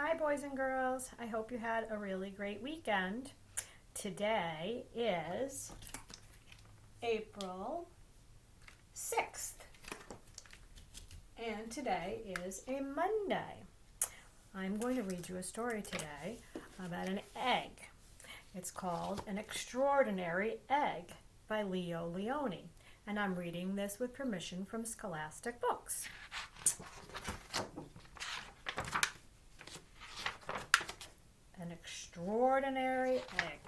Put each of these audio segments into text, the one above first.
Hi, boys and girls. I hope you had a really great weekend. Today is April 6th, and today is a Monday. I'm going to read you a story today about an egg. It's called An Extraordinary Egg by Leo Leone, and I'm reading this with permission from Scholastic Books. An extraordinary egg.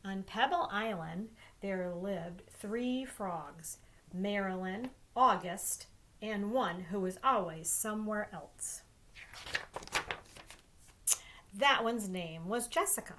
On Pebble Island, there lived 3 frogs, Marilyn, August, and one who was always somewhere else. That one's name was Jessica.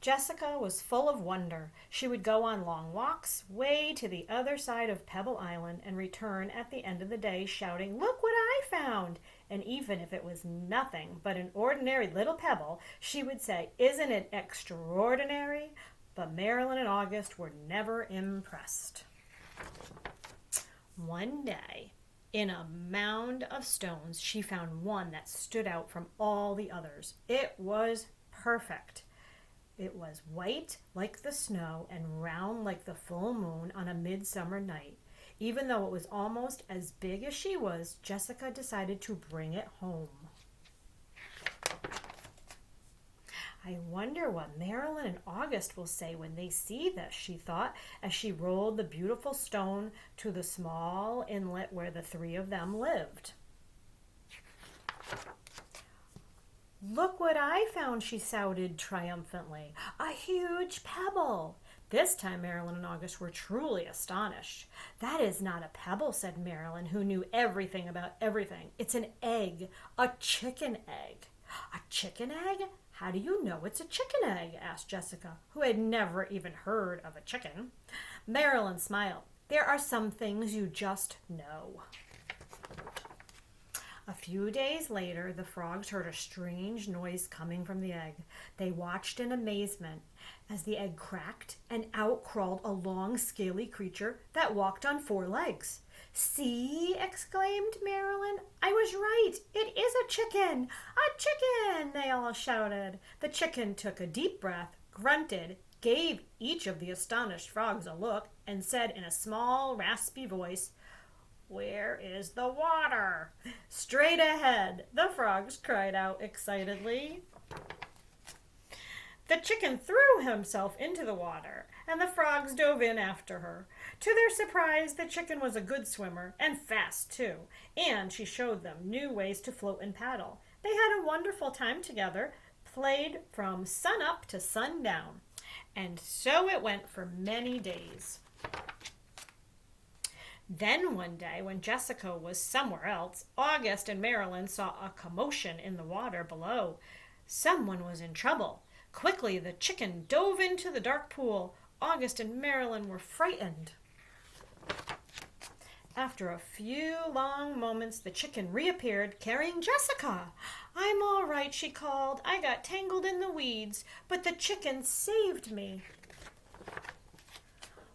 Jessica was full of wonder. She would go on long walks way to the other side of Pebble Island and return at the end of the day shouting, "Look what I found!" And even if it was nothing but an ordinary little pebble, she would say, "Isn't it extraordinary?" But Marilyn and August were never impressed. One day, in a mound of stones, she found one that stood out from all the others. It was perfect. It was white like the snow and round like the full moon on a midsummer night. Even though it was almost as big as she was, Jessica decided to bring it home. I wonder what Marilyn and August will say when they see this, she thought, as she rolled the beautiful stone to the small inlet where the 3 of them lived. "Look what I found," she shouted triumphantly. "A huge pebble." This time Marilyn and August were truly astonished. "That is not a pebble," said Marilyn, who knew everything about everything. "It's an egg, a chicken egg." "A chicken egg? How do you know it's a chicken egg?" asked Jessica, who had never even heard of a chicken. Marilyn smiled. "There are some things you just know." A few days later, the frogs heard a strange noise coming from the egg. They watched in amazement as the egg cracked and out crawled a long, scaly creature that walked on 4 legs. "See," exclaimed Marilyn, "I was right. It is a chicken! A chicken!" they all shouted. The chicken took a deep breath, grunted, gave each of the astonished frogs a look, and said in a small, raspy voice, "Where is the water?" "Straight ahead," the frogs cried out excitedly. The chicken threw himself into the water, and the frogs dove in after her. To their surprise, the chicken was a good swimmer, and fast too, and she showed them new ways to float and paddle. They had a wonderful time together, played from sun up to sundown, and so it went for many days. Then one day, when Jessica was somewhere else, August and Marilyn saw a commotion in the water below. Someone was in trouble. Quickly, the chicken dove into the dark pool. August and Marilyn were frightened. After a few long moments, the chicken reappeared, carrying Jessica. "I'm all right," she called. "I got tangled in the weeds, but the chicken saved me."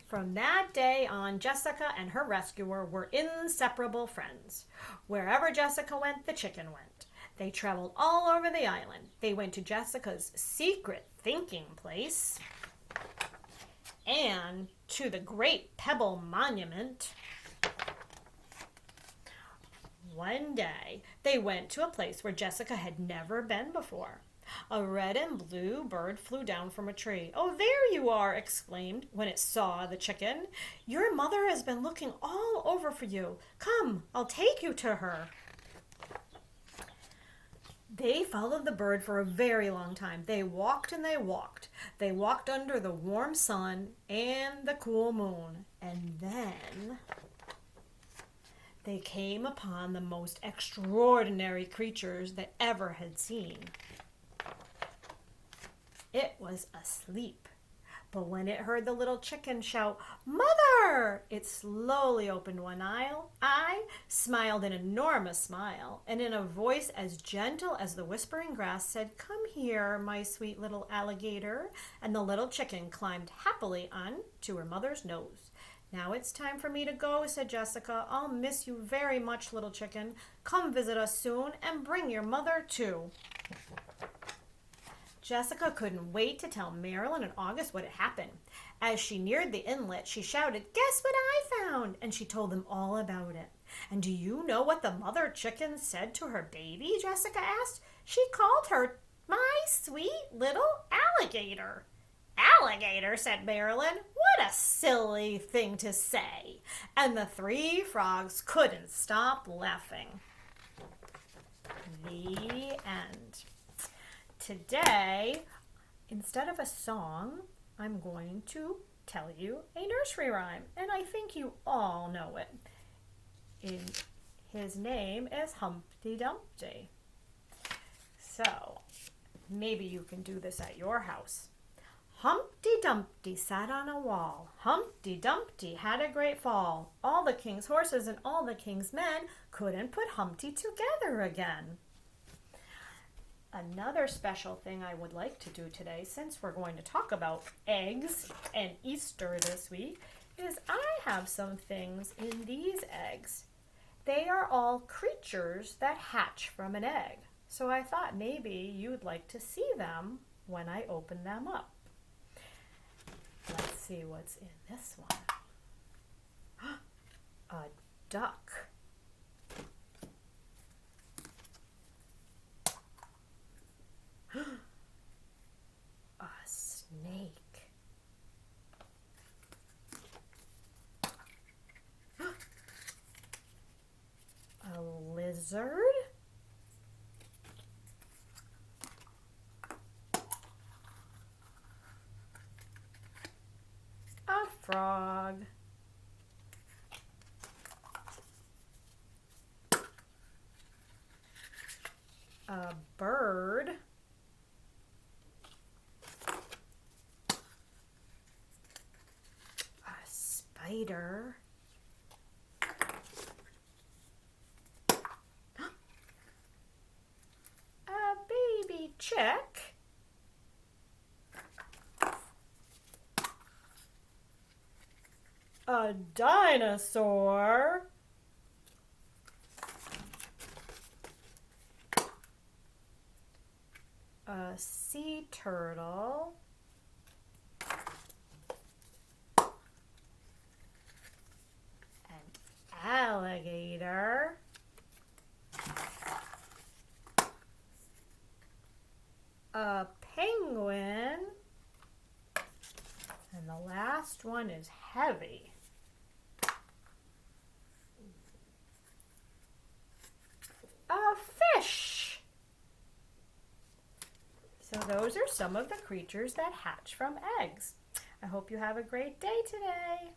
From that day on, Jessica and her rescuer were inseparable friends. Wherever Jessica went, the chicken went. They traveled all over the island. They went to Jessica's secret thinking place and to the Great Pebble Monument. One day, they went to a place where Jessica had never been before. A red and blue bird flew down from a tree. "Oh, there you are!" exclaimed when it saw the chicken. "Your mother has been looking all over for you. Come, I'll take you to her." They followed the bird for a very long time. They walked and they walked. They walked under the warm sun and the cool moon. And then they came upon the most extraordinary creatures they ever had seen. It was asleep. But when it heard the little chicken shout, "Mother!" it slowly opened one eye, smiled an enormous smile, and in a voice as gentle as the whispering grass said, "Come here, my sweet little alligator." And the little chicken climbed happily on to her mother's nose. Now it's time for me to go, said Jessica. I'll miss you very much, little chicken. Come visit us soon and bring your mother too. Jessica couldn't wait to tell Marilyn and August what had happened. As she neared the inlet, she shouted, "Guess what I found?" And she told them all about it. And do you know what the mother chicken said to her baby? Jessica asked. She called her my sweet little alligator. Alligator, said Marilyn. What a silly thing to say. And the three frogs couldn't stop laughing. The end. Today, instead of a song, I'm going to tell you a nursery rhyme, and I think you all know it. His name is Humpty Dumpty. So, maybe you can do this at your house. Humpty Dumpty sat on a wall. Humpty Dumpty had a great fall. All the king's horses and all the king's men couldn't put Humpty together again. Another special thing I would like to do today, since we're going to talk about eggs and Easter this week, is I have some things in these eggs. They are all creatures that hatch from an egg. So I thought maybe you'd like to see them when I open them up. Let's see what's in this one. A duck. A snake. A lizard. A frog. A bird. A spider. A baby chick. A dinosaur. A sea turtle. An alligator. A penguin. And the last one is heavy. A fish. So those are some of the creatures that hatch from eggs. I hope you have a great day today.